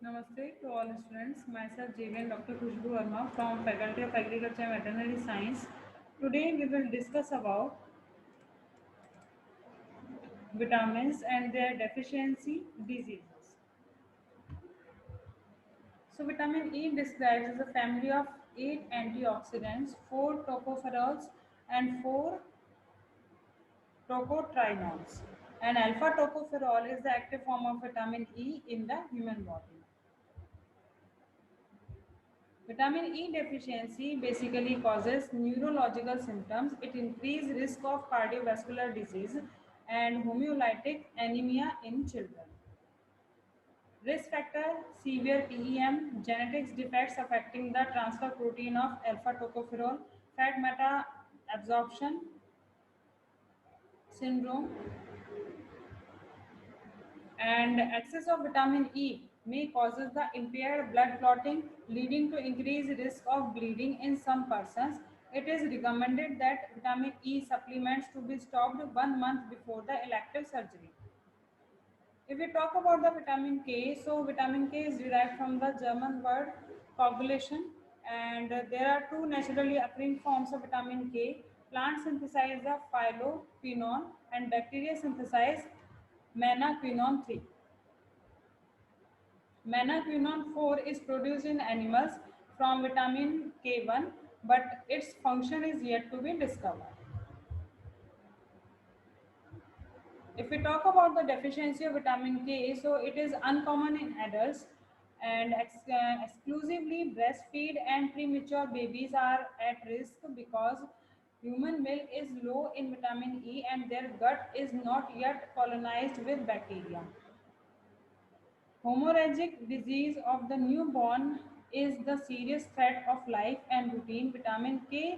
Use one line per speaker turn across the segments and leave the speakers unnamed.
Namaste to all students. Myself JVN Dr. Khushbu Verma from Faculty of Agriculture and Veterinary Science. Today we will discuss about vitamins and their deficiency diseases. So vitamin E describes as a family of 8 antioxidants, 4 tocopherols and 4 tocotrienols. And alpha tocopherol is the active form of vitamin E in the human body. Vitamin E deficiency basically causes neurological symptoms. It increases risk of cardiovascular disease and homeolytic anemia in children. Risk factor severe PEM, genetics defects affecting the transfer protein of alpha tocopherol, fat meta absorption syndrome, and excess of vitamin E may causes the impaired blood clotting, leading to increased risk of bleeding in some persons. It is recommended that vitamin E supplements to be stopped 1 month before the elective surgery. If we talk about the vitamin K, so vitamin K is derived from the German word coagulation, and there are two naturally occurring forms of vitamin K. Plants synthesize the phyloquinone and bacteria synthesize menaquinone 3. Menaquinone 4 is produced in animals from vitamin K1, but its function is yet to be discovered. If we talk about the deficiency of vitamin K, so it is uncommon in adults and exclusively breastfeed and premature babies are at risk because human milk is low in vitamin E and their gut is not yet colonized with bacteria. Hemorrhagic disease of the newborn is the serious threat of life and routine. Vitamin K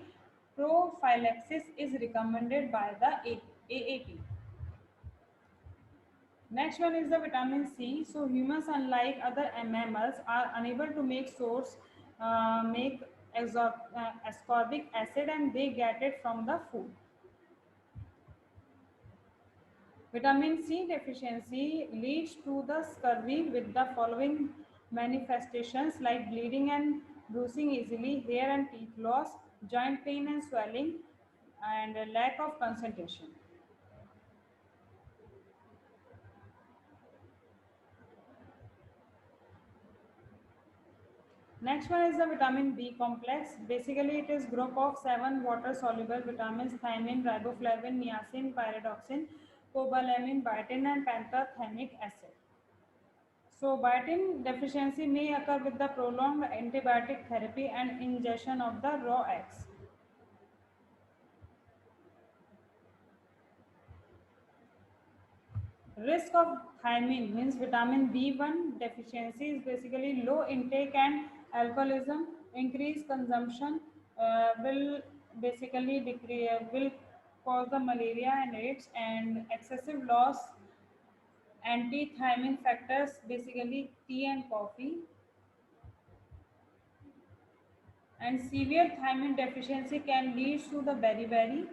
prophylaxis is recommended by the AAP. Next one is the vitamin C. So humans, unlike other mammals, are unable to make ascorbic acid, and they get it from the food. Vitamin C deficiency leads to the scurvy with the following manifestations like bleeding and bruising easily, hair and teeth loss, joint pain and swelling, and a lack of concentration. Next one is the vitamin B complex. Basically, it is group of 7 water-soluble vitamins: thiamine, riboflavin, niacin, pyridoxine, cobalamin, biotin, and pantothenic acid. So, biotin deficiency may occur with the prolonged antibiotic therapy and ingestion of the raw eggs. Risk of thiamine means vitamin B1 deficiency is basically low intake and alcoholism. Increased consumption will basically will cause the malaria and AIDS, and excessive loss anti-thiamine factors, basically tea and coffee, and severe thiamine deficiency can lead to the beriberi.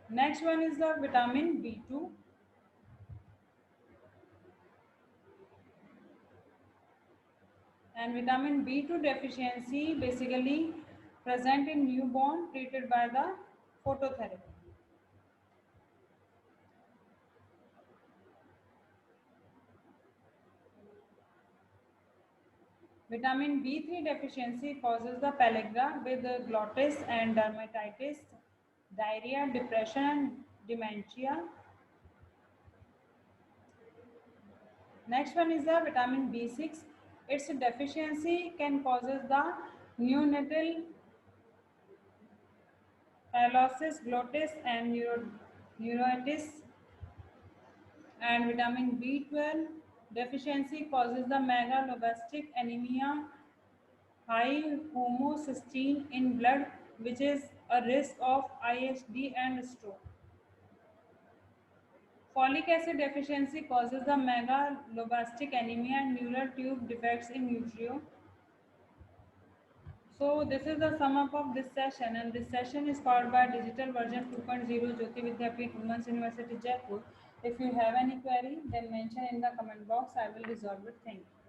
Next one is the vitamin B2, and vitamin B2 deficiency basically present in newborn treated by the phototherapy. Vitamin B3 deficiency causes the pellagra with glottis and dermatitis, diarrhea, depression, and dementia. Next one is the vitamin B6. Its deficiency can causes the neonatal paralysis, glottis, and neuritis. And vitamin B12 deficiency causes the megaloblastic anemia, high homocysteine in blood, which is a risk of IHD and stroke. Folic acid deficiency causes the megaloblastic anemia and neural tube defects in utero. So this is the sum up of this session, and this session is powered by digital version 2.0 Jyoti Vidyapeeth Women's University Jaipur. If you have any query, then mention in the comment box. I will resolve it. Thank you.